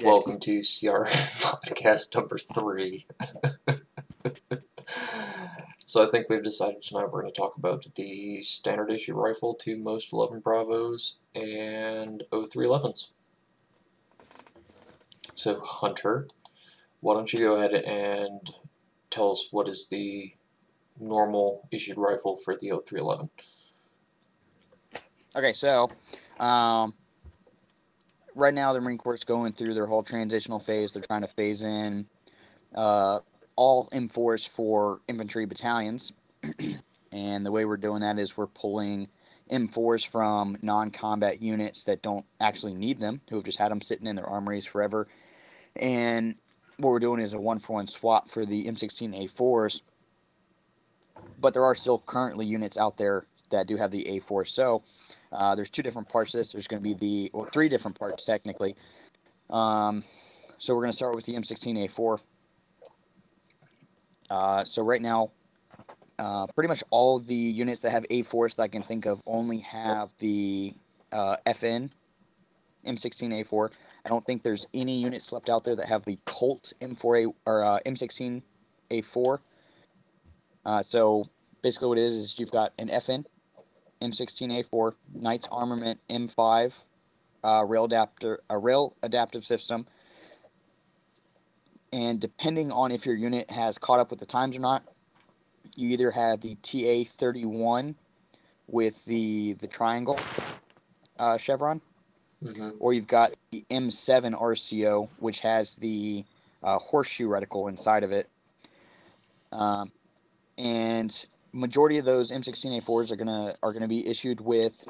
and welcome to CRA Modcast number 3. So I think we've decided tonight we're going to talk about the standard issue rifle, 2 most 11 Bravos, and 0311s. So Hunter, why don't you go ahead and tell us what is the normal issued rifle for the 0311? Okay, so right now the Marine Corps is going through their whole transitional phase. They're trying to phase in all M4s for infantry battalions. And the way we're doing that is we're pulling M4s from non-combat units that don't actually need them, who have just had them sitting in their armories forever. And what we're doing is a 1-for-1 swap for the M16A4s. But there are still currently units out there that do have the A4. So there's 2 different parts to this. There's going to be 3 different parts technically. So we're going to start with the M16A4. So right now, pretty much all the units that have A4s that I can think of only have the FN M16A4. I don't think there's any units left out there that have the Colt M4A or M16A4. So basically what it is you've got an FN M16A4, Knights Armament M5, rail adaptive system, and depending on if your unit has caught up with the times or not, you either have the TA-31 with the triangle chevron, or you've got the M7 RCO, which has the horseshoe reticle inside of it. And majority of those M16A4s are gonna be issued with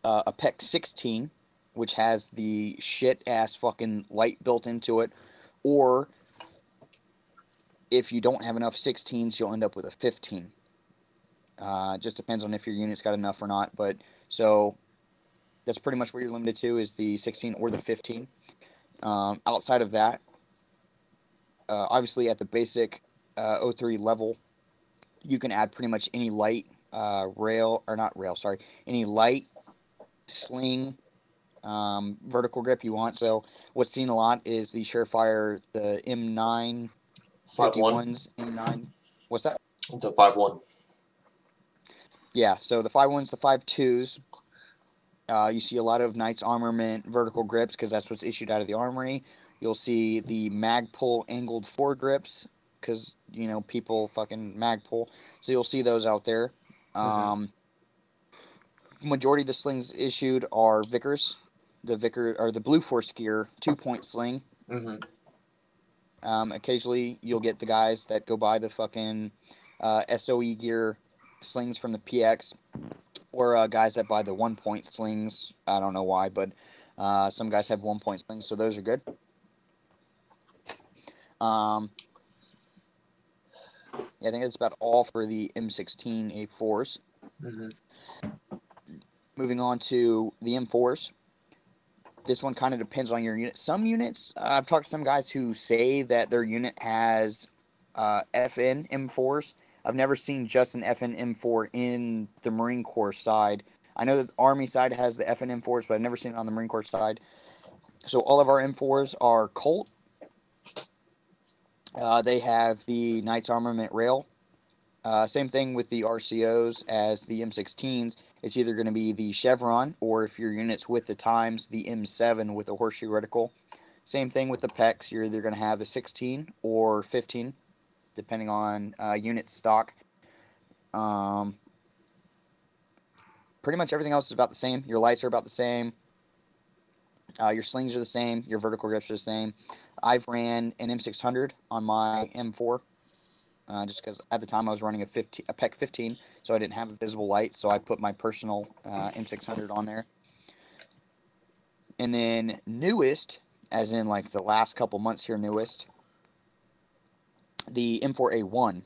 a PEC 16, which has the shit ass fucking light built into it, or if you don't have enough 16s, you'll end up with a 15. Just depends on if your unit's got enough or not. But so that's pretty much what you're limited to is the 16 or the 15. Outside of that, obviously at the basic 03 level, you can add pretty much any light any light sling vertical grip you want. So what's seen a lot is the Surefire, the M9 51s, M9. What's that? The 5.1. Yeah, so the 5.1s, the 5.2s, you see a lot of Knights Armament vertical grips because that's what's issued out of the armory. You'll see the Magpul angled foregrips because, you know, people fucking Magpul. So you'll see those out there. Majority of the slings issued are Vickers. The Blue Force Gear 2-point sling. Occasionally you'll get the guys that go by the fucking SOE gear slings from the PX, or guys that buy the 1-point slings. I don't know why, but some guys have 1-point slings, so those are good. Yeah, I think that's about all for the M16A4s. Moving on to the M4s. This one kind of depends on your unit. Some units, I've talked to some guys who say that their unit has FN M4s. I've never seen just an FN M4 in the Marine Corps side. I know that the Army side has the FN M4s, but I've never seen it on the Marine Corps side. So all of our M4s are Colt. They have the Knights Armament rail. Same thing with the RCOs as the M16s. It's either going to be the Chevron, or if your unit's with the times, the M7 with the horseshoe reticle. Same thing with the PECs. You're either going to have a 16 or 15, depending on unit stock. Pretty much everything else is about the same. Your lights are about the same. Your slings are the same. Your vertical grips are the same. I've ran an M600 on my M4. Just because at the time I was running a PEC 15, so I didn't have a visible light, so I put my personal M600 on there. And then newest, as in like the last couple months here, newest, the M4A1,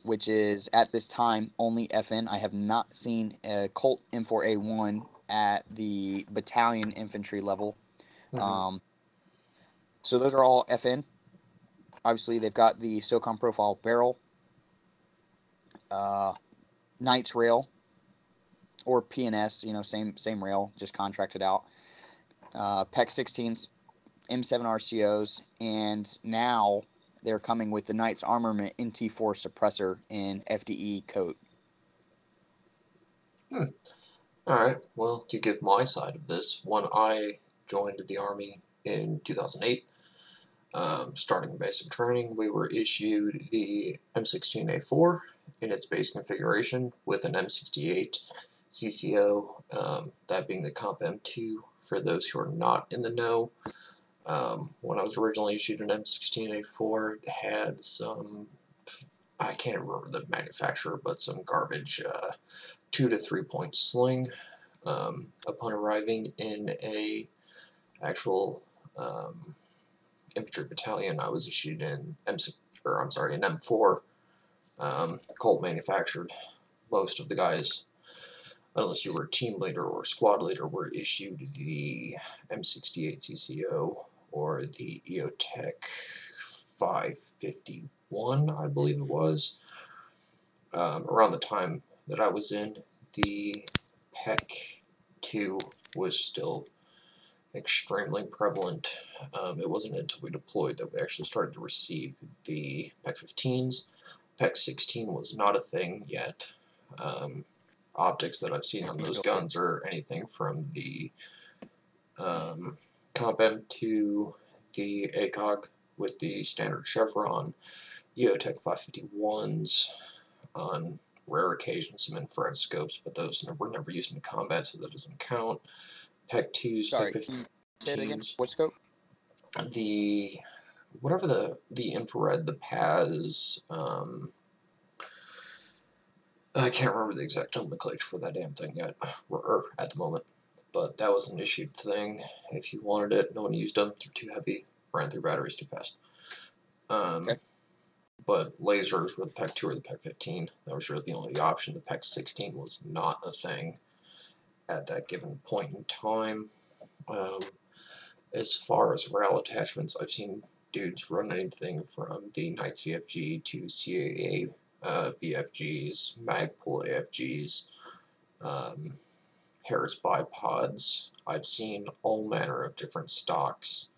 which is at this time only FN. I have not seen a Colt M4A1 at the battalion infantry level. So those are all FN. Obviously, they've got the SOCOM profile barrel. Knights rail, or PNS, you know, same rail, just contracted out. PEC 16s, M7 RCOs, and now they're coming with the Knight's Armament NT4 suppressor in FDE coat. Alright, well, to give my side of this, when I joined the Army in 2008, starting basic training, we were issued the M16A4 in its base configuration with an M68 CCO, that being the Comp M2 for those who are not in the know. When I was originally issued an M16A4, it had some, I can't remember the manufacturer, but some garbage 2 to 3 point sling. Upon arriving in a actual infantry battalion, I was issued an an M4, Colt manufactured. Most of the guys, unless you were a team leader or squad leader, were issued the M68 CCO or the EOTech 551, I believe it was. Around the time that I was in, the PEC 2 was still extremely prevalent. It wasn't until we deployed that we actually started to receive the PEC 15s. PEC 16 was not a thing yet. Optics that I've seen on those guns are anything from the Comp M to the ACOG with the standard chevron, EOTech 551s, on rare occasions some infrared scopes, but those were never used in combat, so that doesn't count. PEC 2s, Sorry, PEC can you say it again? 15s. What scope? The whatever the infrared, the PAS, I can't remember the exact nomenclature for that damn thing yet, or at the moment, but that was an issued thing. If you wanted it, no one used them. They're too heavy, ran through batteries too fast. Okay. But lasers with the PEC 2 or the PEC 15, that was really the only option. The PEC 16 was not a thing at that given point in time. As far as rail attachments, I've seen dudes run anything from the Knights VFG to CAA VFGs, Magpul AFGs, Harris bipods. I've seen all manner of different stocks,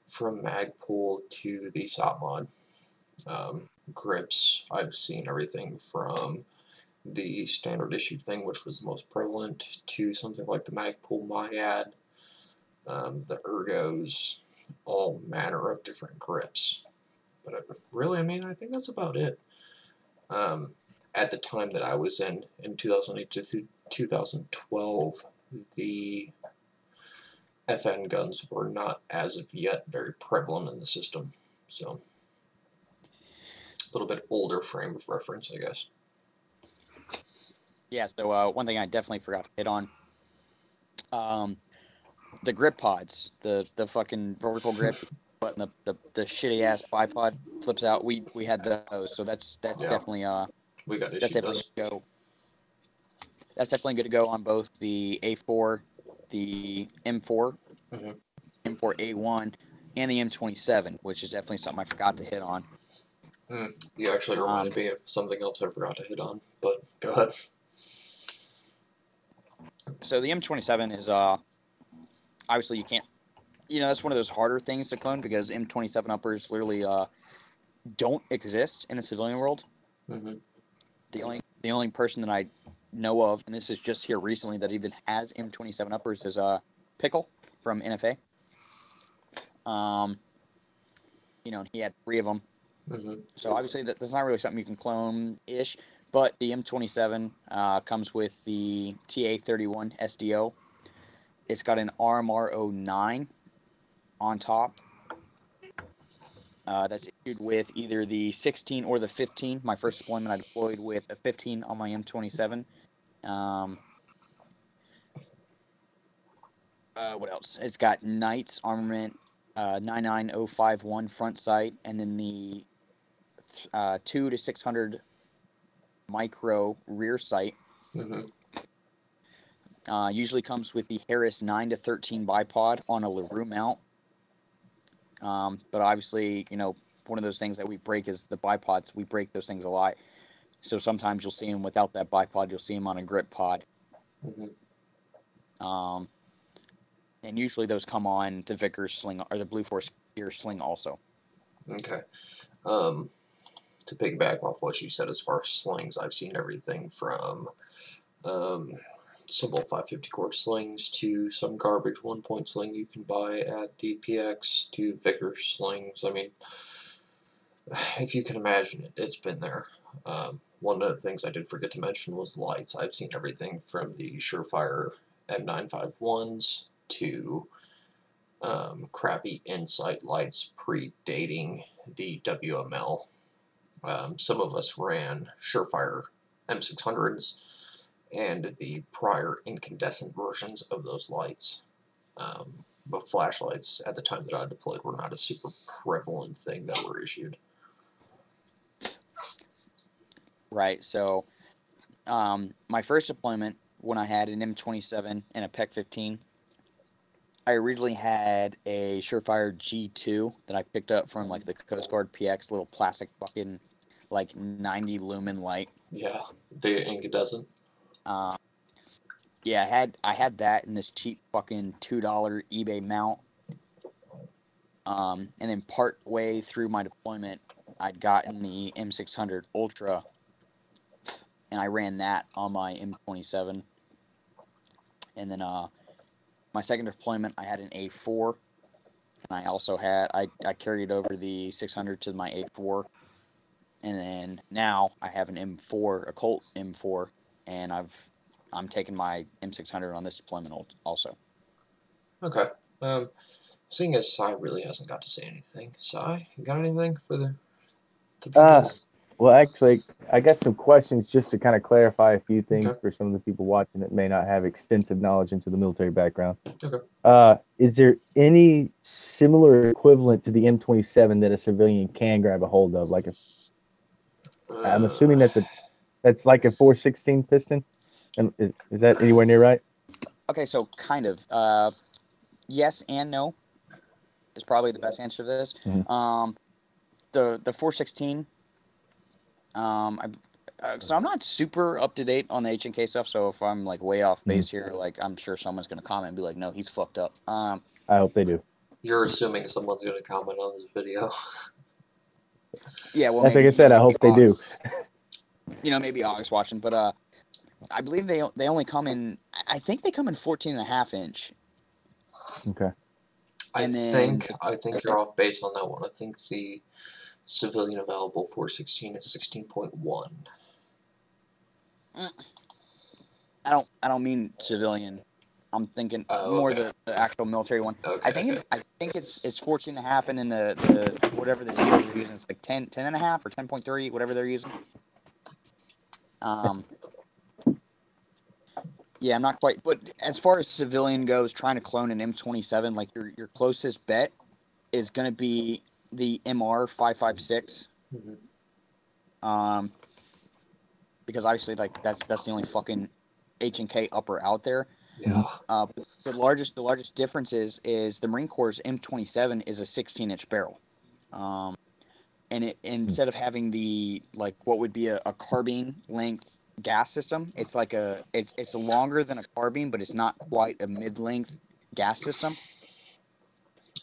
from Magpul to the SOPMod. Grips, I've seen everything from the standard issue thing, which was the most prevalent, to something like the Magpul Myad, the Ergos, all manner of different grips. But really, I think that's about it. At the time that I was in 2008 to 2012, the FN guns were not, as of yet, very prevalent in the system. So, a little bit older frame of reference, I guess. Yeah, so one thing I definitely forgot to hit on, the grip pods, the fucking vertical grip, button the shitty ass bipod flips out. We had those, so that's definitely we got that's definitely those. good to go. That's definitely good to go on both the A4, the M4, M4A1, and the M27, which is definitely something I forgot to hit on. You actually reminded me of something else I forgot to hit on, but go ahead. So the M27 is obviously you can't, that's one of those harder things to clone because M27 uppers literally don't exist in the civilian world. The only person that I know of, and this is just here recently, that even has M27 uppers is Pickle from NFA. He had 3 of them. So obviously that's not really something you can clone-ish, but the M27 comes with the TA31 SDO. It's got an RMR09 on top. That's issued with either the 16 or the 15. My first deployment, I deployed with a 15 on my M27. What else? It's got Knights Armament 99051 front sight, and then the 2 to 600 micro rear sight. Usually comes with the Harris 9 to 13 bipod on a LaRue mount. But obviously, one of those things that we break is the bipods. We break those things a lot. So sometimes you'll see them without that bipod. You'll see them on a grip pod. And and usually those come on the Vickers sling or the Blue Force gear sling also. Okay. To piggyback off what you said as far as slings, I've seen everything from simple 550 cord slings to some garbage 1-point sling you can buy at the PX to Vickers slings. I mean, if you can imagine it, it's been there. One of the things I did forget to mention was lights. I've seen everything from the Surefire M951s to crappy Insight lights predating the WML. Some of us ran Surefire M600s and the prior incandescent versions of those lights. But flashlights at the time that I deployed were not a super prevalent thing that were issued. Right. So, my first deployment when I had an M27 and a PEC 15, I originally had a Surefire G2 that I picked up from like the Coast Guard PX, little plastic fucking like 90 lumen light. Yeah, the incandescent. Yeah, I had that in this cheap fucking $2 eBay mount. And then part way through my deployment, I'd gotten the M600 Ultra, and I ran that on my M27. And then my second deployment, I had an A4, and I also had I carried over the 600 to my A4, and then now I have an M4, a Colt M4, and I'm taking my M600 on this deployment also. Okay. Seeing as Sai really hasn't got to say anything, Sai, you got anything for the people? Well, actually, I got some questions just to kind of clarify a few things Okay. for some of the people watching that may not have extensive knowledge into the military background. Okay. Is there any similar equivalent to the M27 that a civilian can grab a hold of? Like, I'm assuming that's like a 416 piston. And is that anywhere near right? Okay, so kind of. Yes and no is probably the best answer to this. Mm-hmm. The 416. So I'm not super up to date on the H&K stuff. So if I'm like way off base here, like I'm sure someone's gonna comment and be like, "No, he's fucked up." I hope they do. You're assuming someone's gonna comment on this video. Yeah, well, like I said, I hope they do. Maybe August watching, but I believe they only come in. I think they come in 14.5 inch. Okay. I think you're off base on that one. I think the civilian available 416 is 16.1. I don't mean civilian. I'm thinking more the actual military one. Okay, I think it's 14.5, and then the whatever the seals are using, it's like 10.5 or 10.3, whatever they're using. Yeah, I'm not quite. But as far as civilian goes, trying to clone an M27, like your closest bet is going to be the MR 556. Mm-hmm. Because obviously, like that's the only fucking H&K upper out there. Yeah. The largest difference is the Marine Corps' M27 is a 16-inch barrel. And it instead of having the like what would be a carbine length gas system, it's like it's longer than a carbine, but it's not quite a mid-length gas system.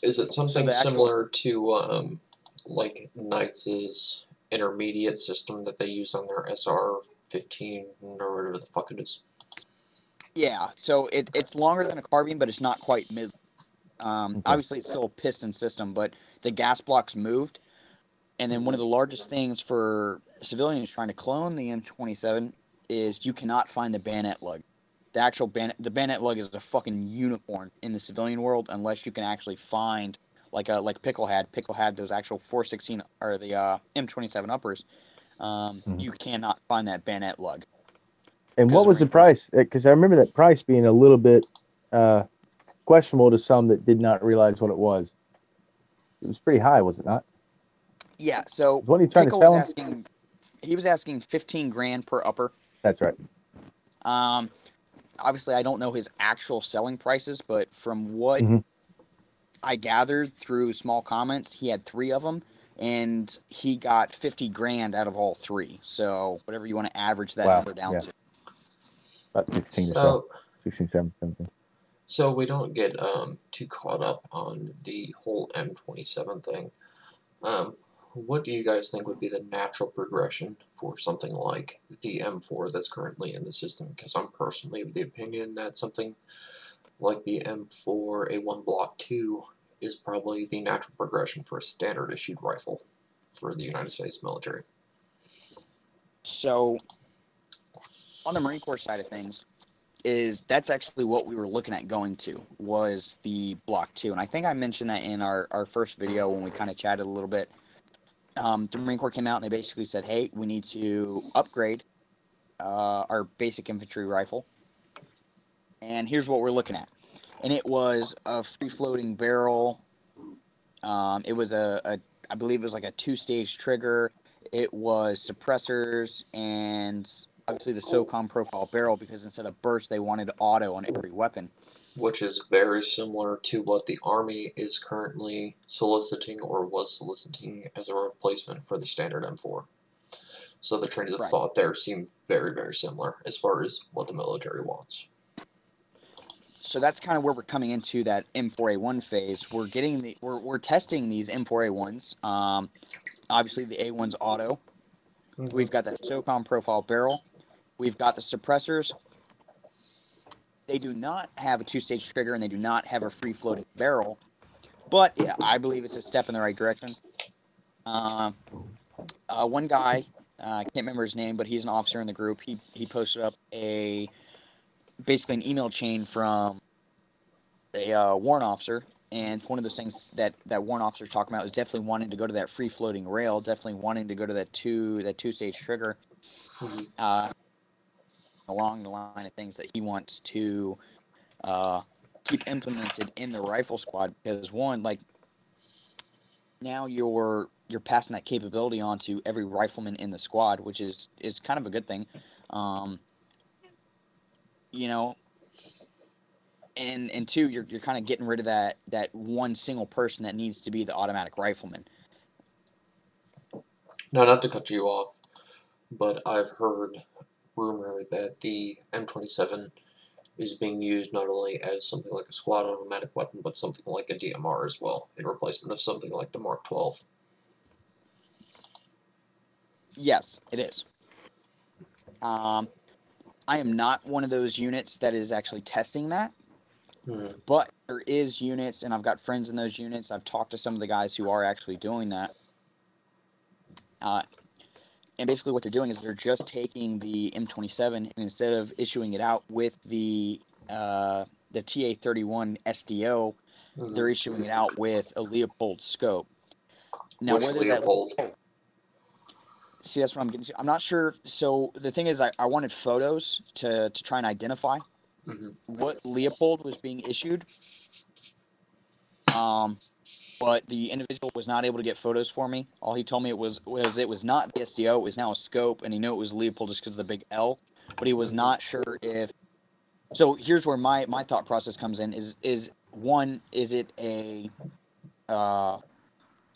Is it something similar to like Knight's intermediate system that they use on their SR-15 or whatever the fuck it is? Yeah, so it's longer than a carbine, but it's not quite mid. Obviously, it's still a piston system, but the gas block's moved. And then one of the largest things for civilians trying to clone the M27 is you cannot find the bayonet lug. The actual bayonet lug is a fucking unicorn in the civilian world unless you can actually find like Pickle had. Pickle had those actual 416 or the M27 uppers. You cannot find that bayonet lug. And what was the price? Because I remember that price being a little bit questionable to some that did not realize what it was. It was pretty high, was it not? Yeah. So what are you trying to sell him? He was asking $15,000 per upper. That's right. Obviously, I don't know his actual selling prices, but from what I gathered through small comments, he had 3 of them, and he got $50,000 out of all 3. So whatever you want to average that number down to. About 16 or so. 16, 17. So we don't get too caught up on the whole M27 thing. What do you guys think would be the natural progression for something like the M4 that's currently in the system? Because I'm personally of the opinion that something like the M4 A1 Block 2 is probably the natural progression for a standard issued rifle for the United States military. So, on the Marine Corps side of things, that's actually what we were looking at going to, was the Block 2. And I think I mentioned that in our first video when we kind of chatted a little bit. The Marine Corps came out and they basically said, hey, we need to upgrade our basic infantry rifle. And here's what we're looking at. And it was a free-floating barrel. It was I believe it was like a 2-stage trigger. It was suppressors and obviously the SOCOM profile barrel, because instead of burst, they wanted auto on every weapon. Which is very similar to what the Army is currently soliciting or was soliciting as a replacement for the standard M4. So the trains of thought there seem very, very similar as far as what the military wants. So that's kind of where we're coming into that M4A1 phase. We're testing these M4A1s. Obviously the A1's auto. Mm-hmm. We've got the SOCOM profile barrel. We've got the suppressors. They do not have a 2-stage trigger and they do not have a free-floating barrel. But yeah, I believe it's a step in the right direction. One guy, I can't remember his name, but he's an officer in the group. He posted up basically an email chain from a warrant officer, and one of those things that warrant officer is talking about is definitely wanting to go to that free-floating rail, definitely wanting to go to that 2-stage trigger, along the line of things that he wants to keep implemented in the rifle squad, because one, like, now you're passing that capability on to every rifleman in the squad, which is kind of a good thing. You know, and two, you're kind of getting rid of that one single person that needs to be the automatic rifleman. Now, not to cut you off, but I've heard rumor that the M27 is being used not only as something like a squad automatic weapon, but something like a DMR as well, in replacement of something like the Mark 12. Yes, it is. I am not one of those units that is actually testing that, but there is units, and I've got friends in those units. I've talked to some of the guys who are actually doing that. And basically what they're doing is they're just taking the M27, and instead of issuing it out with the TA-31 SDO, they're issuing it out with a Leopold scope. Now, which Leopold? See, that's what I'm getting to. I'm not sure. So the thing is, I wanted photos to try and identify what Leopold was being issued. But the individual was not able to get photos for me. All he told me it was not the SDO, it was now a scope, and he knew it was Leopold just because of the big L. But he was not sure if. So here's where my thought process comes in: is it a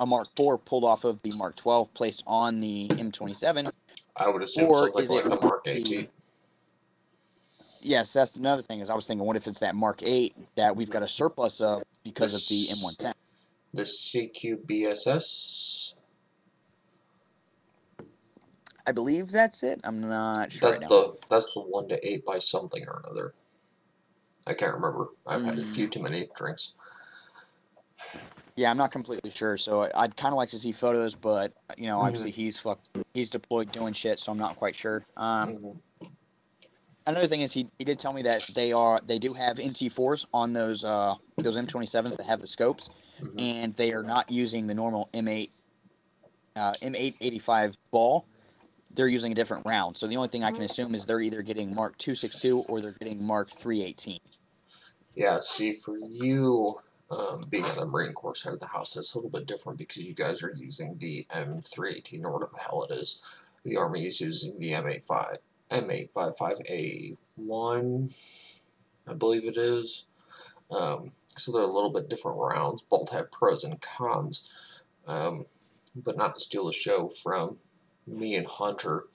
Mark IV pulled off of the Mark 12 placed on the M27? I would assume something like the Mark 18. Yes, that's another thing. Is I was thinking, what if it's that Mark 8 that we've got a surplus of because of the M110? The CQBSS? I believe that's it. I'm not sure right now. That's the 1 to 8 by something or another. I can't remember. I've had a few too many drinks. Yeah, I'm not completely sure. So I'd kind of like to see photos, but you know, obviously he's deployed doing shit, so I'm not quite sure. Another thing is he did tell me that they do have NT4s on those M27s that have the scopes, and they are not using the normal M885 ball. They're using a different round. So the only thing I can assume is they're either getting Mark 262 or they're getting Mark 318. Yeah, see, for you, being on the Marine Corps side of the house, that's a little bit different because you guys are using the M318 or whatever the hell it is. The Army is using the M855A1, I believe it is. So they're a little bit different rounds. Both have pros and cons, but not to steal the show from me and Hunter.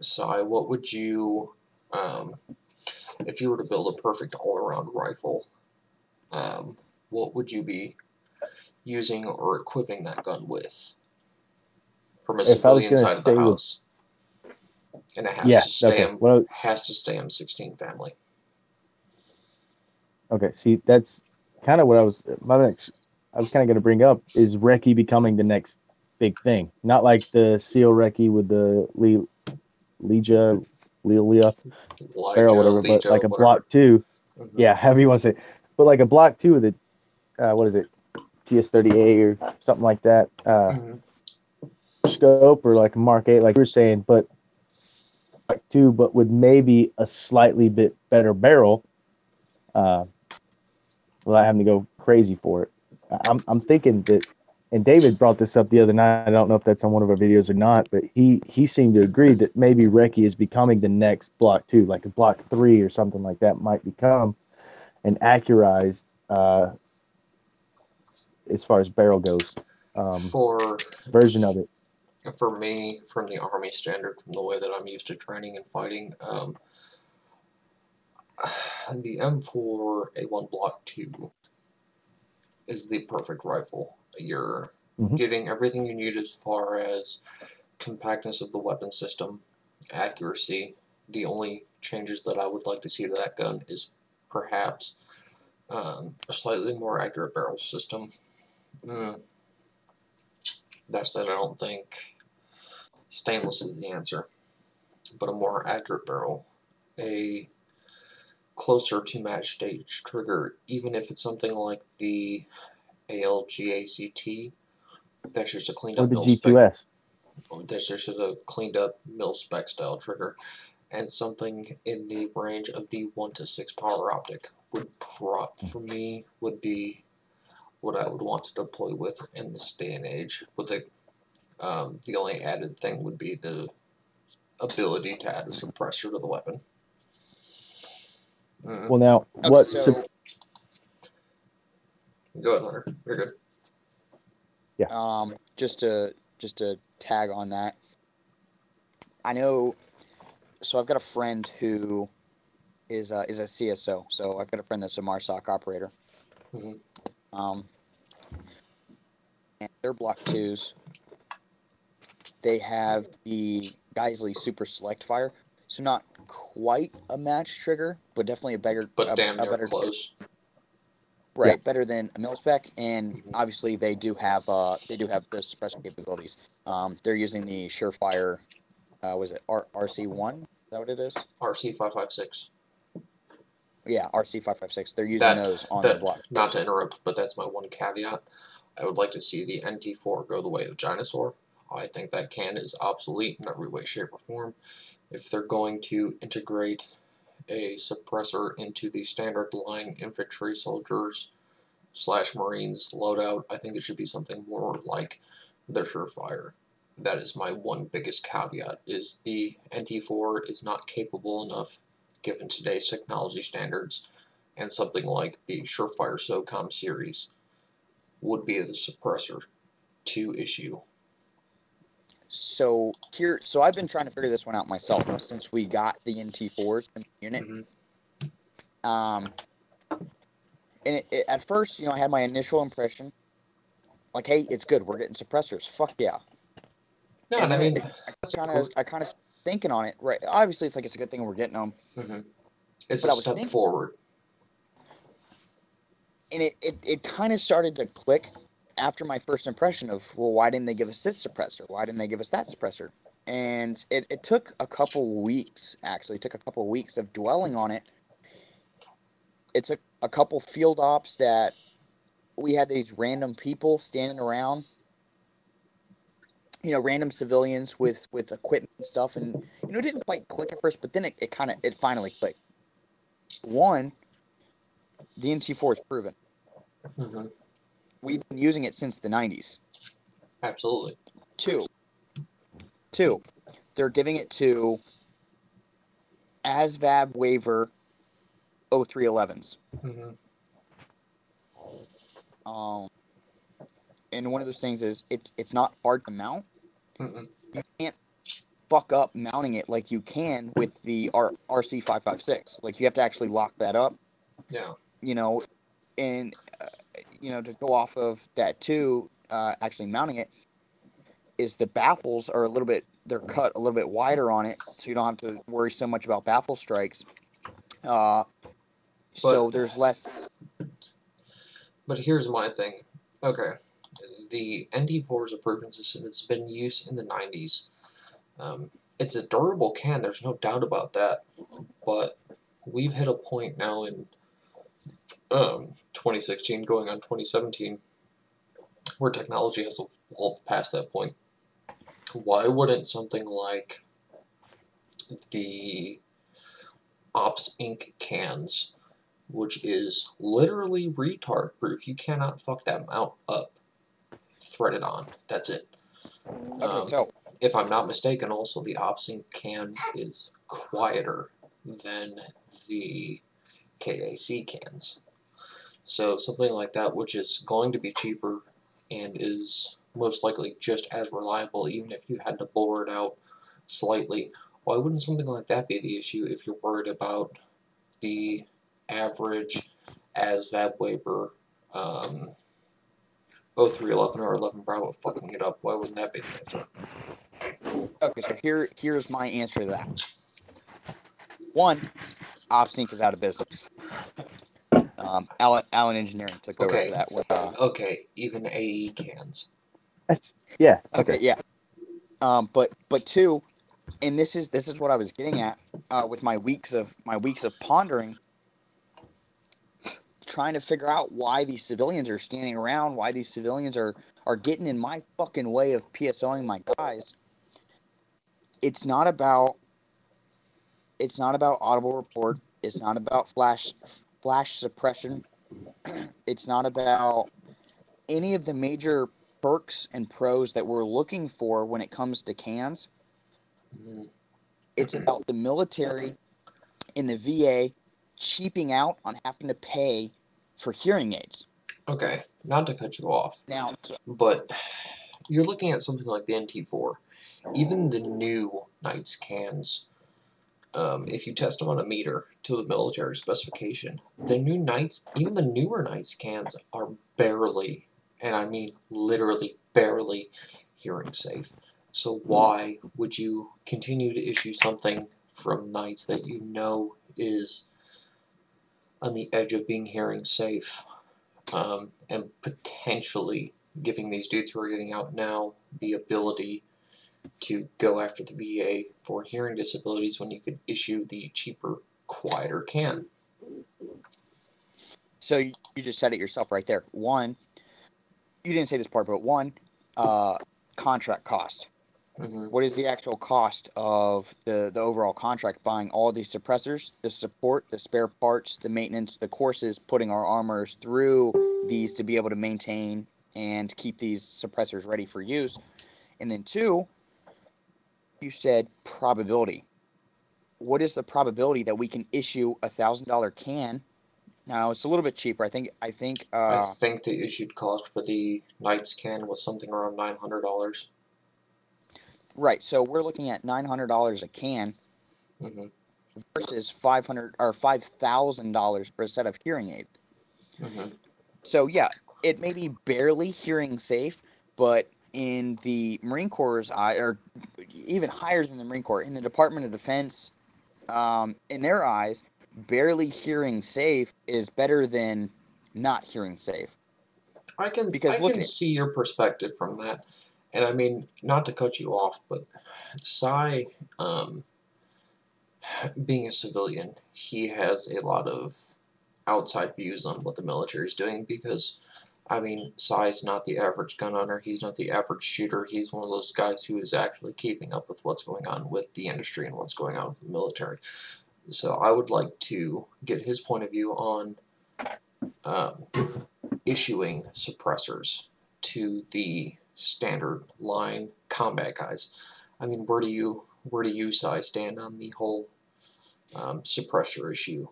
Sai, what would you if you were to build a perfect all-around rifle, what would you be using or equipping that gun with from a If I was civilian gonna side of the stay with, house? And it yeah, okay. has to stay M16 family. Okay, see, that's kind of what I was. I was kind of going to bring up is Recce becoming the next big thing. Not like the Seal Recce with the Legia, barrel, whatever, but like a whatever. Block 2. Mm-hmm. Yeah, however you want to say, but like a Block 2 with a what is it, TS30A or something like that, scope, or like a Mark 8, like you were saying, but Block 2, but with maybe a slightly bit better barrel. Without having to go crazy for it. I'm thinking that, and David brought this up the other night. I don't know if that's on one of our videos or not, but he seemed to agree that maybe Recce is becoming the next Block 2, like a Block 3 or something like that might become an accurized as far as barrel goes For version of it. For me, from the Army standard, from the way that I'm used to training and fighting, the M4A1 Block 2 is the perfect rifle. You're getting everything you need as far as compactness of the weapon system, accuracy. The only changes that I would like to see to that gun is perhaps a slightly more accurate barrel system. That said, I don't think stainless is the answer, but a more accurate barrel, a closer to match stage trigger, even if it's something like the ALGACT, that's just a cleaned Or up the mil spec. G2S. That's just a cleaned up mil spec style trigger, and something in the range of the 1 to 6 power optic would for me would be what I would want to deploy with in this day and age. With the only added thing would be the ability to add a suppressor to the weapon. Well, now what? So go ahead, Hunter. You're good. Yeah. Just to tag on that, I know. So I've got a friend who is a CSO. So I've got a friend that's a MARSOC operator. And their Block 2s, they have the Geisley Super Select Fire. So not quite a match trigger, but definitely a better, damn near better, close. Right, better than a mil spec, and obviously they do have the suppression capabilities. They're using the Surefire, was it RC1? Is that what it is? RC556. Yeah, RC556. They're using those on their block. Not to interrupt, but that's my one caveat. I would like to see the NT4 go the way of Gynosaur. I think that can is obsolete in every way, shape, or form. If they're going to integrate a suppressor into the standard line infantry soldiers / Marines loadout, I think it should be something more like the Surefire. That is my one biggest caveat, is the NT4 is not capable enough given today's technology standards, and something like the Surefire SOCOM series would be the suppressor to issue. So I've been trying to figure this one out myself since we got the NT4s in the unit. And at first, I had my initial impression, like, hey, it's good, we're getting suppressors, fuck yeah. No, and then I mean, I kind of thinking on it, right? Obviously, it's a good thing we're getting them. It's a step forward. And it kind of started to click after my first impression of, well, why didn't they give us this suppressor? Why didn't they give us that suppressor? And it took a couple weeks, actually. It took a couple weeks of dwelling on it. It took a couple field ops that we had these random people standing around, random civilians with equipment and stuff. And, it didn't quite click at first, but then it finally clicked. One, the NT4 is proven. We've been using it since the 90s. Absolutely. Two, they're giving it to ASVAB waiver 0311s. And one of those things is it's not hard to mount. You can't fuck up mounting it like you can with the RC556. Like, you have to actually lock that up. Yeah. And to go off of that too, actually mounting it, is the baffles are they're cut a little bit wider on it, so you don't have to worry so much about baffle strikes. So there's less. But here's my thing. Okay, the NT4 is a proven system. It's been used in the 90s. It's a durable can, there's no doubt about that. But we've hit a point now in 2016 going on 2017 where technology has evolved past that point. Why wouldn't something like the Ops Inc. cans, which is literally retard proof, you cannot fuck that mount up, thread it on, that's it. Okay, so if I'm not mistaken, also the Ops Inc. can is quieter than the KAC cans. So something like that, which is going to be cheaper and is most likely just as reliable, even if you had to bore it out slightly. Why wouldn't something like that be the issue if you're worried about the average ASVAB waiver 0311 or 11 Bravo fucking it up? Why wouldn't that be the difference? Okay, so here's my answer to that. One, OpSync is out of business. Allen Engineering took over for that. Okay, even AE cans. Yeah. Okay, yeah. But two, and this is what I was getting at with my weeks of pondering, trying to figure out why these civilians are standing around, why these civilians are getting in my fucking way of PSOing my guys. It's not about audible report. It's not about flash suppression. It's not about any of the major perks and pros that we're looking for when it comes to cans. It's about the military and the VA cheaping out on having to pay for hearing aids. Okay, not to cut you off, now, but you're looking at something like the NT4. Even the new Knights cans, if you test them on a meter to the military specification, the new Knights, even the newer Knights cans are barely, and I mean literally barely, hearing safe. So why would you continue to issue something from Knights that you know is on the edge of being hearing safe, and potentially giving these dudes who are getting out now the ability to go after the VA for hearing disabilities when you could issue the cheaper, quieter can? So you just said it yourself right there. One, you didn't say this part, but one, contract cost. Mm-hmm. What is the actual cost of the overall contract, buying all these suppressors, the support, the spare parts, the maintenance, the courses, putting our armors through these to be able to maintain and keep these suppressors ready for use? And then two, you said probability. What is the probability that we can issue $1,000 can? Now it's a little bit cheaper. I think I think the issued cost for the Knights can was something around $900. Right, so we're looking at $900 a can versus $500 or $5,000 for a set of hearing aids. So yeah, it may be barely hearing safe, but in the Marine Corps' eye, or even higher than the Marine Corps, in the Department of Defense, in their eyes, barely hearing safe is better than not hearing safe. I can see your perspective from that. And I mean, not to cut you off, but Cy, being a civilian, he has a lot of outside views on what the military is doing because, I mean, Cy's not the average gun owner, he's not the average shooter, he's one of those guys who is actually keeping up with what's going on with the industry and what's going on with the military. So I would like to get his point of view on issuing suppressors to the standard line combat guys. I mean, where do you size stand on the whole suppressor issue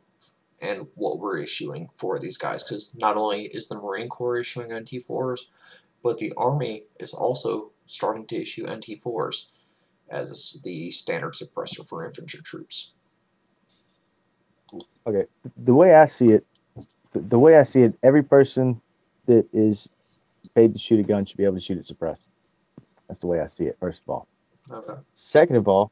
and what we're issuing for these guys? Because not only is the Marine Corps issuing NT4s, but the Army is also starting to issue NT4s as the standard suppressor for infantry troops. Okay, the way I see it, every person that is paid to shoot a gun should be able to shoot it suppressed. That's the way I see it, first of all. Okay. Second of all,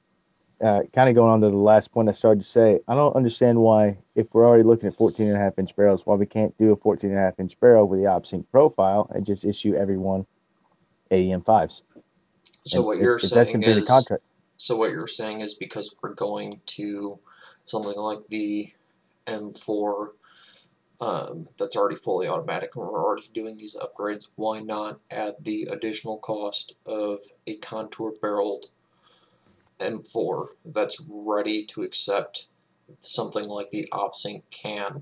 kind of going on to the last point I started to say, I don't understand why, if we're already looking at 14.5-inch barrels, why we can't do a 14.5-inch barrel with the OpSync profile and just issue everyone AEM5s. So what you're saying is because we're going to something like the M4 that's already fully automatic and we're already doing these upgrades, why not add the additional cost of a contour barreled M4 that's ready to accept something like the OpSync can?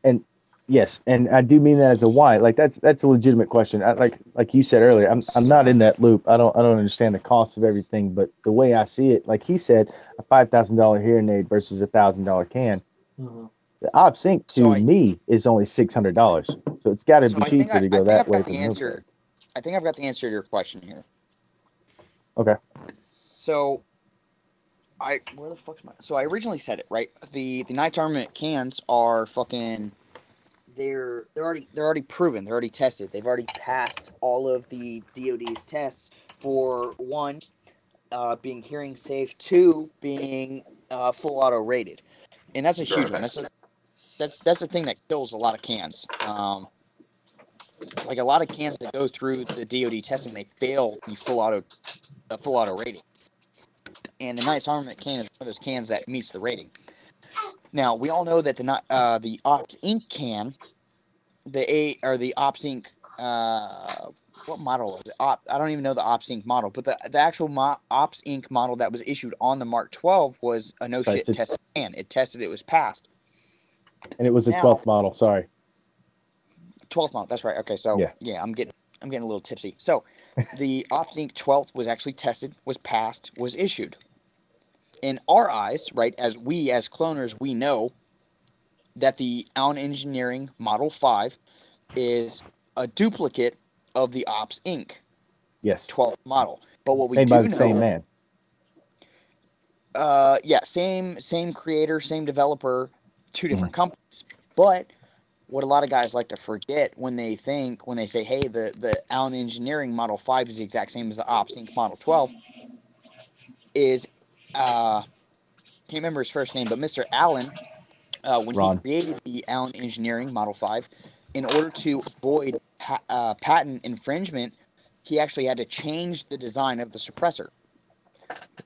And yes, and I do mean that as a why. Like that's a legitimate question. Like you said earlier, I'm not in that loop. I don't understand the cost of everything, but the way I see it, like he said, a $5,000 hearing aid versus $1,000 can. Mm-hmm. The OpSync to me is only $600, so it's got to be cheaper to go that way for the military. I think I've got the answer to your question here. Okay. So where the fuck's my? So I originally said it right. The Knights Armament cans are fucking. They're already proven. They're already tested. They've already passed all of the DoD's tests for one, being hearing safe, two, being full auto rated, and that's a huge one. That's the thing that kills a lot of cans. Like a lot of cans that go through the DoD testing, they fail the full auto rating. And the Knights Armament can is one of those cans that meets the rating. Now we all know that the Ops Inc. can, the Ops Inc. What model is it? I don't even know the Ops Inc. model, but the actual Ops Inc. model that was issued on the Mark 12 was a no shit tested can. It tested, it was passed, and it was a 12th model. Sorry, 12th model. That's right. Okay, so yeah, I'm getting a little tipsy. So the Ops Inc. 12th was actually tested, was passed, was issued. In our eyes, right, as cloners, we know that the Allen Engineering Model 5 is a duplicate of the Ops Inc. Yes. 12th model. But what we made do by the know, same man. Yeah, same creator, same developer, two different companies. But what a lot of guys like to forget when they say, hey, the Allen Engineering Model 5 is the exact same as the Ops Inc. Model 12, is can't remember his first name, but Mr. Allen, when Ron. he created the Allen Engineering Model 5, in order to avoid patent infringement, he actually had to change the design of the suppressor.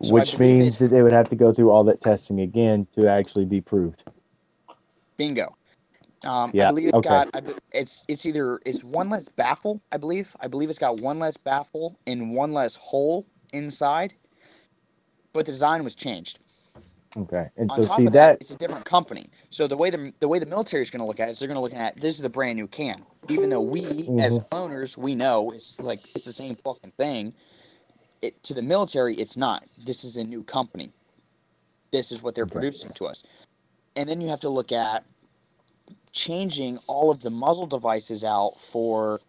So which means that they would have to go through all that testing again to actually be proved. Bingo. Yeah, I believe it's one less baffle. I believe it's got one less baffle and one less hole inside, but the design was changed. Okay, and on so top of that, it's a different company. So the way the military is going to look at it is they're going to look at this is the brand new can. Even though we as owners, we know it's the same fucking thing. To the military, it's not. This is a new company. This is what they're producing to us. And then you have to look at changing all of the muzzle devices out for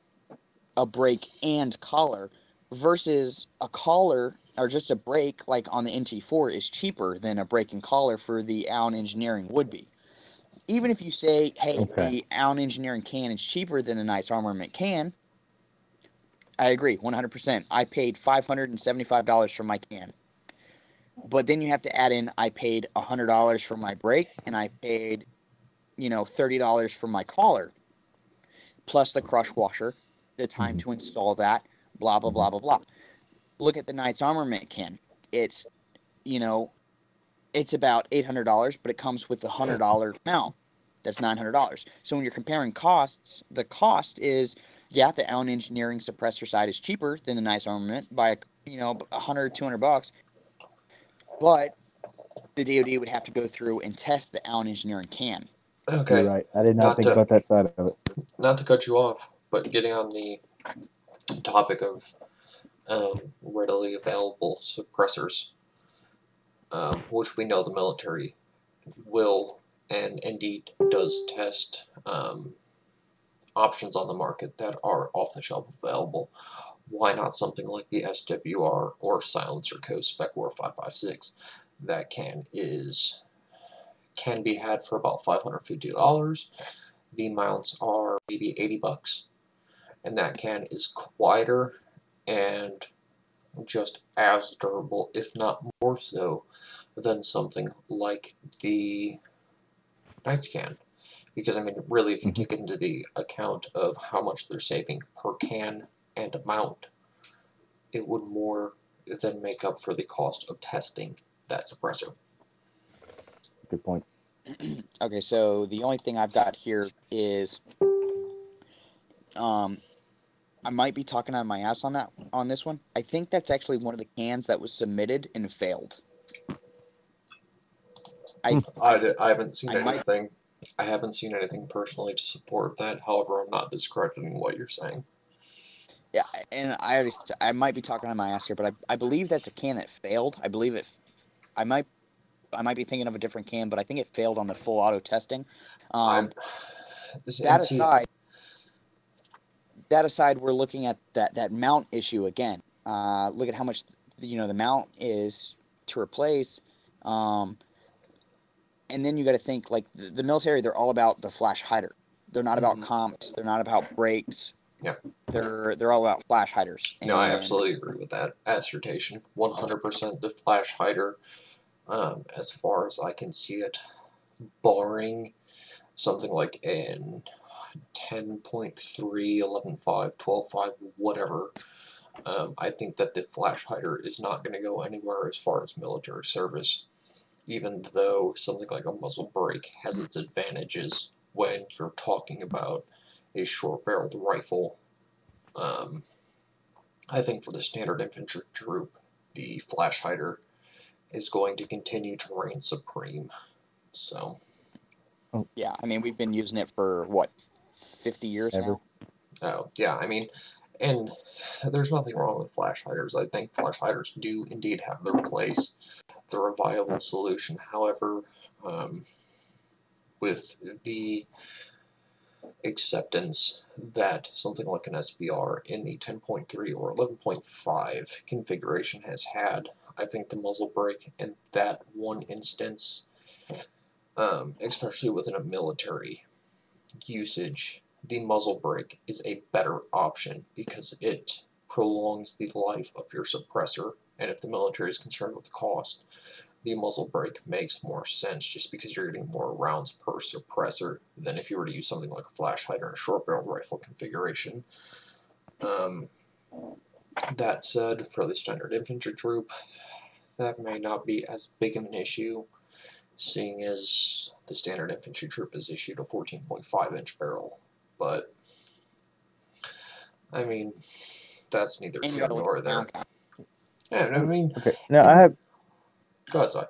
a brake and collar versus a collar or just a brake like on the NT4 is cheaper than a brake and collar for the Allen Engineering would be. Even if you say, hey, the Allen Engineering can is cheaper than the Knights Armament can, I agree 100%. I paid $575 for my can. But then you have to add in, I paid $100 for my brake and I paid, $30 for my collar, plus the crush washer, the time to install that, blah, blah, blah, blah, blah. Look at the Knights Armament can. It's, it's about $800, but it comes with the $100 mount. That's $900. So when you're comparing costs, the cost is, the Allen Engineering suppressor side is cheaper than the Knights Armament by, $100, $200. But the DoD would have to go through and test the Allen Engineering can. Okay. You're right. I did not think about that side of it. Not to cut you off, but getting on the topic of readily available suppressors, which we know the military will and indeed does test options on the market that are off-the-shelf available. why not something like the SWR or Silencer Co. Spec War 556? That can be had for about $550. The mounts are maybe $80, and that can is quieter and just as durable, if not more so, than something like the Knights can. Because, I mean, really, if you take into the account of how much they're saving per can and mount, it would more than make up for the cost of testing that suppressor. Good point. Okay, so the only thing I've got here is, I might be talking out of my ass on this one. I think that's actually one of the cans that was submitted and failed. I haven't seen anything. I haven't seen anything personally to support that. However, I'm not discrediting what you're saying. Yeah, and I might be talking out of my ass here, but I believe that's a can that failed. I believe it. I might be thinking of a different can, but I think it failed on the full auto testing. That aside, we're looking at that mount issue again. Look at how much the mount is to replace, and then you got to think like the military. They're all about the flash hider. They're not about comps. They're not about brakes. Yeah. They're all about flash hiders. No, I absolutely agree with that assertion. 100% the flash hider, as far as I can see it, barring something like an 10.3, 11.5, 12.5, whatever. I think that the flash hider is not going to go anywhere as far as military service, even though something like a muzzle brake has its advantages when you're talking about a short-barreled rifle. I think for the standard infantry troop, the flash hider is going to continue to reign supreme. So, yeah, I mean, we've been using it for what, 50 years now? Oh, yeah, I mean, and there's nothing wrong with flash hiders. I think flash hiders do indeed have their place. They're a viable solution. However, with the acceptance that something like an SBR in the 10.3 or 11.5 configuration has had, I think the muzzle brake in that one instance, especially within a military usage, the muzzle brake is a better option because it prolongs the life of your suppressor, and if the military is concerned with the cost, the muzzle brake makes more sense just because you're getting more rounds per suppressor than if you were to use something like a flash hider in a short barrel rifle configuration. That said, for the standard infantry troop, that may not be as big of an issue, seeing as the standard infantry troop is issued a 14.5-inch barrel. But, I mean, that's neither here nor there. Yeah, I mean... Okay, now I have... Go ahead, Si.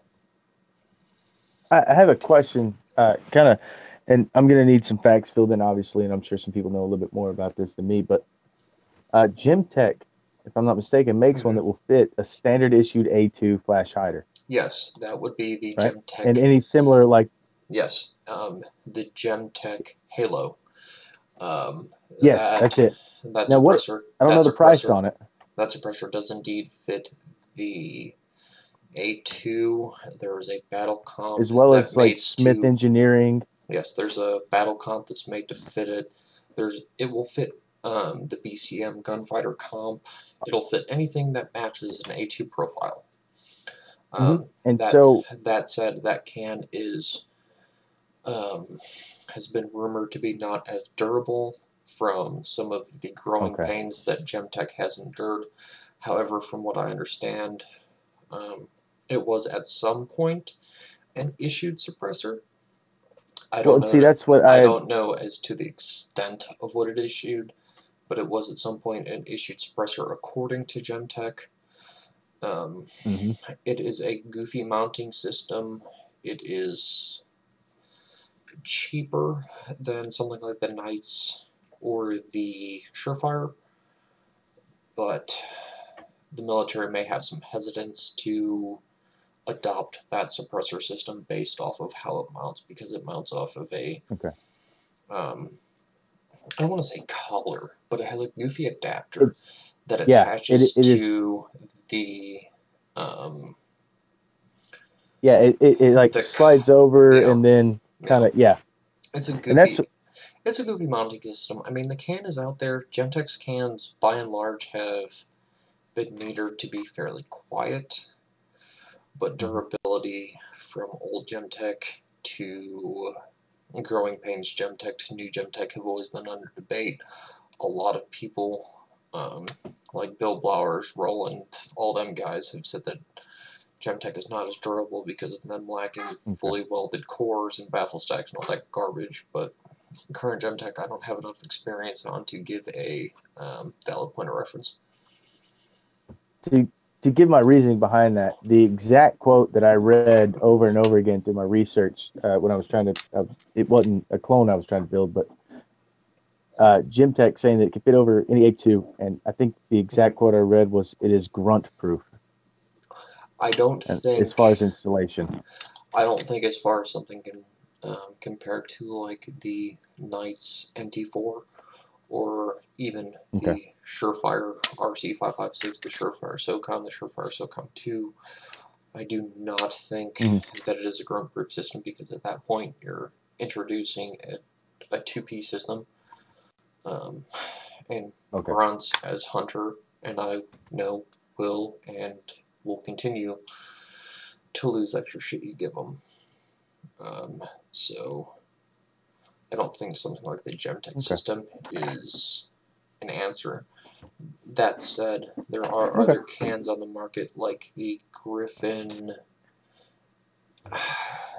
I have a question, kind of, and I'm going to need some facts filled in, obviously, and I'm sure some people know a little bit more about this than me, but Gemtech, if I'm not mistaken, makes one that will fit a standard issued A2 flash hider. Yes, that would be the right? Gemtech. And any similar, like... Yes, the Gemtech Halo. Yes, that's it. That now, suppressor. I don't know the price on it. That suppressor does indeed fit the A2. There is a battle comp as well as like Smith Engineering. Yes, there's a battle comp that's made to fit it. It will fit the BCM gunfighter comp. It'll fit anything that matches an A2 profile. And so that said, that can is has been rumored to be not as durable from some of the growing pains that Gemtech has endured. However, from what I understand, it was at some point an issued suppressor. I don't know. See, that's what I don't know as to the extent of what it issued, but it was at some point an issued suppressor according to Gemtech. It is a goofy mounting system. It is cheaper than something like the Knights or the Surefire, but the military may have some hesitance to adopt that suppressor system based off of how it mounts, because it mounts off of a I don't want to say collar, but it has a goofy adapter that Yeah, attaches it is. to the Yeah, it like the slides over yeah and then kind of it's a and that's goofy mounting system. I mean, the can is out there. Gemtek's cans by and large have been metered to be fairly quiet, but durability from old Gemtek to growing pains Gemtek to new Gemtek have always been under debate. A lot of people, like Bill Blowers, Roland, all them guys have said that Gemtek is not as durable because of them lacking fully welded cores and baffle stacks and all that garbage. But current Gemtek, I don't have enough experience on to give a valid point of reference. To give my reasoning behind that, the exact quote that I read over and over again through my research when I was trying to, it wasn't a clone I was trying to build, but Gemtek saying that it could fit over any A2, and I think the exact quote I read was, "It is grunt proof." I don't think, as far as installation, I don't think as far as something can compare to like the Knights NT4 or even the Surefire RC556, the Surefire SOCOM, the Surefire SOCOM 2. I do not think that it is a grunt-proof system because at that point you're introducing a two-piece system and grunts as Hunter and I know will continue to lose extra shit you give them. So I don't think something like the Gemtek system is an answer. That said, there are other cans on the market like the Griffin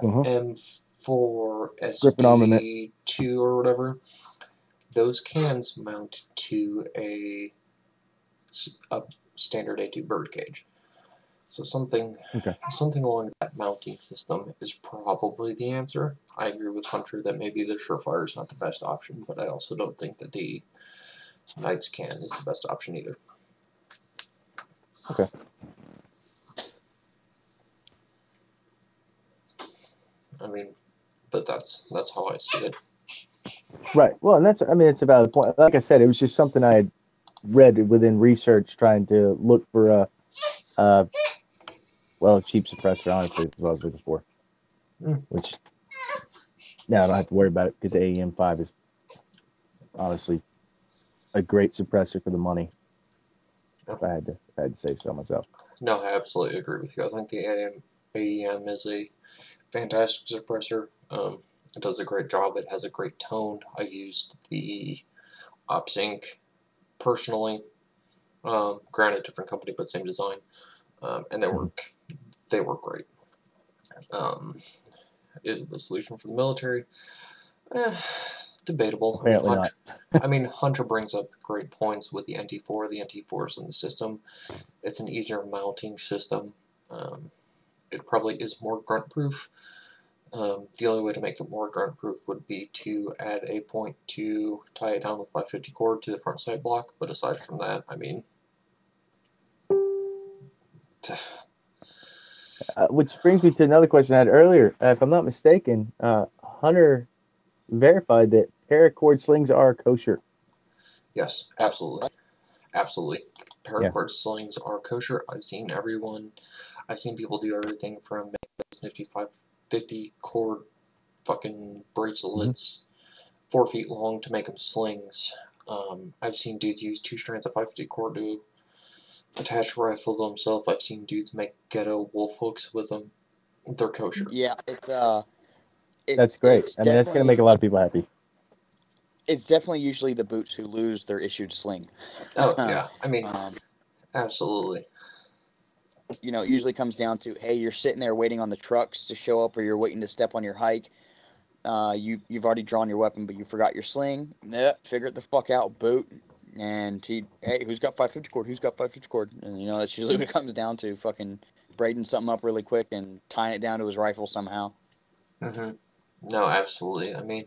M4 SD2 or whatever. Those cans mount to a standard A2 birdcage. So something along that mounting system is probably the answer. I agree with Hunter that maybe the Surefire is not the best option, but I also don't think that the Knights can is the best option either. Okay. I mean, but that's how I see it. Right. Well, and it's a valid point. Like I said, it was just something I had read within research, trying to look for a cheap suppressor. Honestly, is what I was looking for. Which now I don't have to worry about it because the AEM5 is honestly a great suppressor for the money. If I had to say so myself. No, I absolutely agree with you. I think the AEM is a fantastic suppressor. It does a great job. It has a great tone. I used the OpSync personally. Granted, different company, but same design. And they work great. Is it the solution for the military? Debatable. Apparently not. I mean, Hunter brings up great points with the NT4. The NT4 is in the system. It's an easier mounting system. It probably is more grunt-proof. The only way to make it more grunt-proof would be to add a point to tie it down with 550 cord to the front sight block. But aside from that, I mean, which brings me to another question I had earlier. If I'm not mistaken, Hunter verified that paracord slings are kosher. Yes, absolutely. Absolutely. Paracord slings are kosher. I've seen people do everything from making 5550 cord fucking bracelets 4 feet long to make them slings. I've seen dudes use 2 strands of 550 cord to attach a rifle to themselves. I've seen dudes make ghetto wolf hooks with them. They're kosher. Yeah, that's great. I mean, that's gonna make a lot of people happy. It's definitely usually the boots who lose their issued sling. Oh yeah, I mean, absolutely. You know, it usually comes down to, hey, you're sitting there waiting on the trucks to show up, or you're waiting to step on your hike. You've already drawn your weapon, but you forgot your sling. Figure it the fuck out, boot. And hey, who's got 550 cord? Who's got 550 cord? And that's usually what it comes down to. Fucking braiding something up really quick and tying it down to his rifle somehow. No, absolutely. I mean,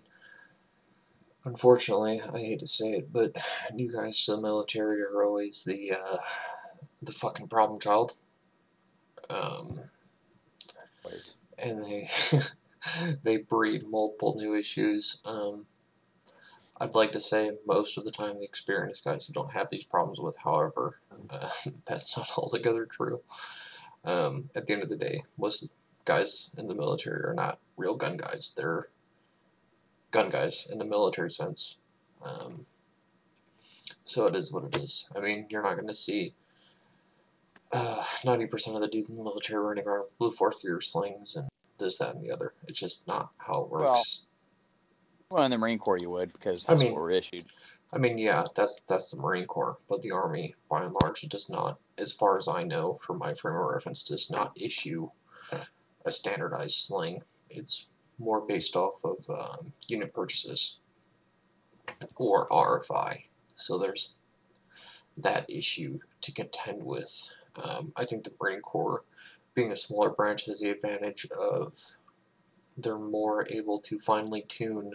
unfortunately, I hate to say it, but new guys to the military are always the fucking problem child. And they breed multiple new issues. I'd like to say most of the time the experienced guys who don't have these problems with. However, that's not altogether true. At the end of the day, most guys in the military are not real gun guys. They're gun guys in the military sense. So it is what it is. I mean, you're not going to see 90% of the dudes in the military running around with blue force gear slings and this, that, and the other. It's just not how it works. Well, in the Marine Corps you would, because that's what we're issued. I mean, yeah, that's the Marine Corps, but the Army, by and large, does not, as far as I know, from my frame of reference, does not issue a standardized sling. It's more based off of unit purchases or RFI. So there's that issue to contend with. I think the Marine Corps, being a smaller branch, has the advantage of they're more able to finely tune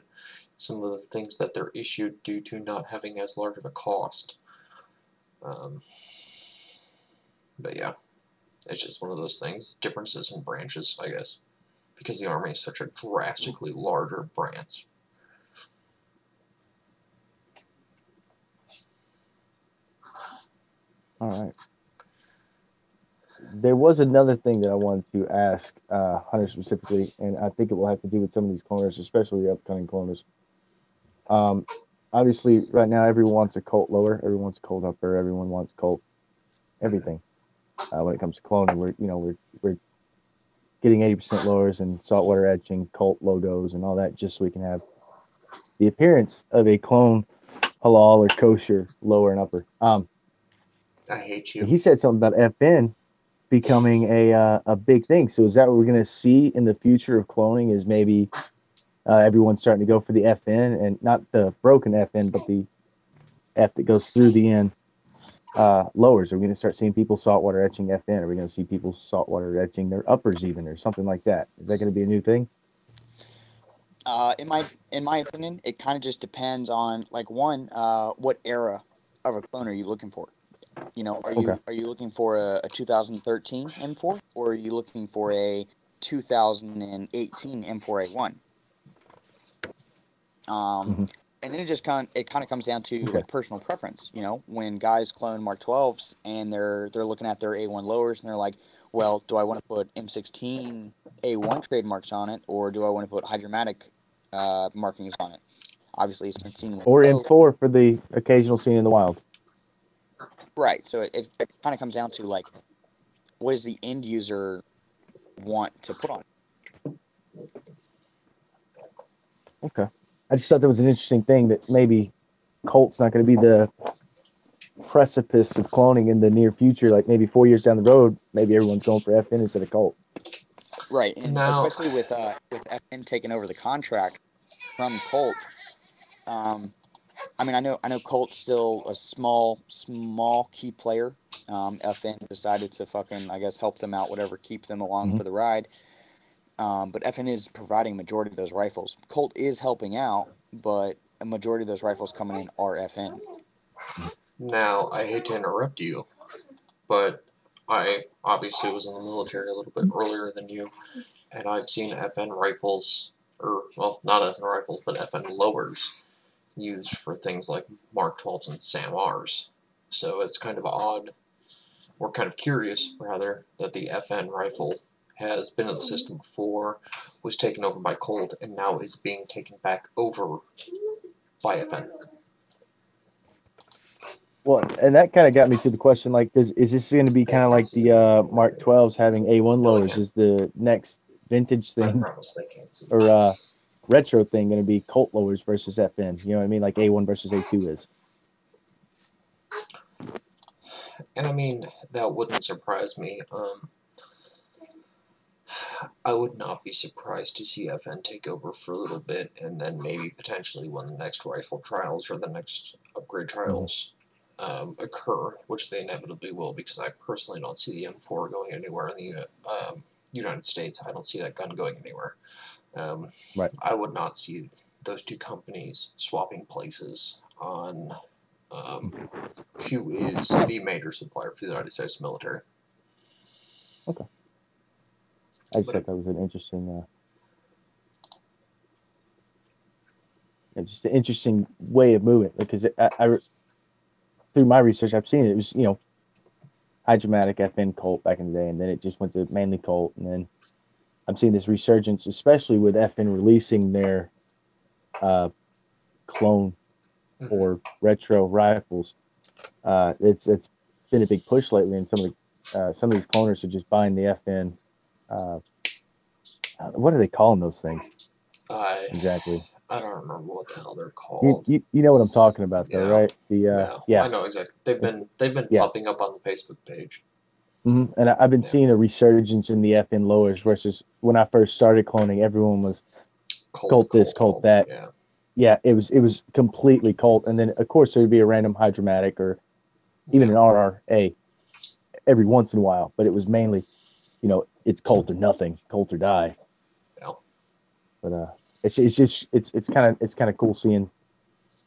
some of the things that they're issued due to not having as large of a cost. But yeah, it's just one of those things, differences in branches, I guess, because the Army is such a drastically larger branch. All right. There was another thing that I wanted to ask Hunter specifically, and I think it will have to do with some of these cloners, especially the upcoming cloners. Obviously, right now everyone wants a Colt lower, everyone wants a Colt upper, everyone wants Colt everything. When it comes to cloning, we're getting 80% lowers and saltwater etching, Colt logos, and all that, just so we can have the appearance of a clone halal or kosher lower and upper. I hate you. He said something about FN becoming a big thing. So is that what we're going to see in the future of cloning? Is maybe everyone's starting to go for the FN, and not the broken FN, but the F that goes through the N lowers? Are we going to start seeing people saltwater etching FN? Are we going to see people saltwater etching their uppers even, or something like that? Is that going to be a new thing? In my opinion, it kind of just depends on what era of a clone are you looking for? Are you looking for a 2013 M4, or are you looking for a 2018 M4A1? And then it kind of comes down to like personal preference. When guys clone Mark 12s and they're looking at their A1 lowers and they're like, well, do I want to put M16 A1 trademarks on it, or do I want to put hydromatic markings on it? Obviously, it's been seen with or M4 for the occasional scene in the wild. Right. So it kind of comes down to like, what does the end user want to put on it? Okay. I just thought that was an interesting thing, that maybe Colt's not going to be the precipice of cloning in the near future. Like maybe 4 years down the road, maybe everyone's going for FN instead of Colt. Right, and especially with FN taking over the contract from Colt. I mean, I know Colt's still a small key player. FN decided to fucking, I guess, help them out, whatever, keep them along for the ride. But FN is providing a majority of those rifles. Colt is helping out, but a majority of those rifles coming in are FN. Now, I hate to interrupt you, but I obviously was in the military a little bit earlier than you, and I've seen FN rifles, or, well, not FN rifles, but FN lowers used for things like Mark 12s and SAM-Rs. So it's kind of odd, or kind of curious, rather, that the FN rifle has been in the system before, was taken over by Colt, and now is being taken back over by FN. Well, and that kind of got me to the question, like, is this going to be kind of like the Mark 12s having A1 lowers? Is the next vintage thing or retro thing going to be Colt lowers versus FN? You know what I mean? Like A1 versus A2 is. And I mean, that wouldn't surprise me. I would not be surprised to see FN take over for a little bit, and then maybe potentially when the next rifle trials or the next upgrade trials occur, which they inevitably will, because I personally don't see the M4 going anywhere in the United States. I don't see that gun going anywhere. Right. I would not see those two companies swapping places on who is the major supplier for the United States military. Okay. I just thought that was an interesting. just an interesting way of moving because through my research, I've seen it. It was hydromatic FN Colt back in the day, and then it just went to mainly Colt, and then I'm seeing this resurgence, especially with FN releasing their clone or retro rifles. It's been a big push lately, and some of these cloners are just buying the FN. What are they calling those things exactly? I don't remember what the hell they're You, called. you know what I'm talking about though, Yeah, right? yeah, I know exactly. They've been yeah. popping up on the Facebook page. And I've been Yeah. seeing a resurgence in the FN lowers versus when I first started cloning. Everyone was Colt this, Colt that. Yeah, it was completely Colt, and then of course there'd be a random hydromatic or even an RRA every once in a while, but it was mainly, it's Colt or nothing, Colt or die. Yeah. But it's kind of cool seeing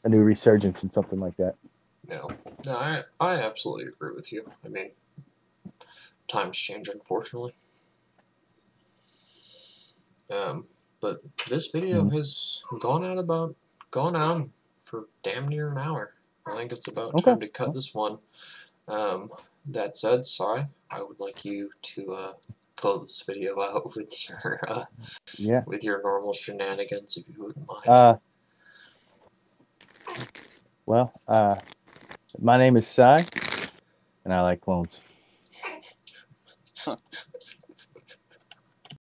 a new resurgence in something like that. No, I absolutely agree with you. I mean, times change, unfortunately. But this video has gone on for damn near an hour. I think it's about time to cut this one. That said, Sai, I would like you to close this video out with your normal shenanigans, if you wouldn't mind. My name is Sai, and I like clones.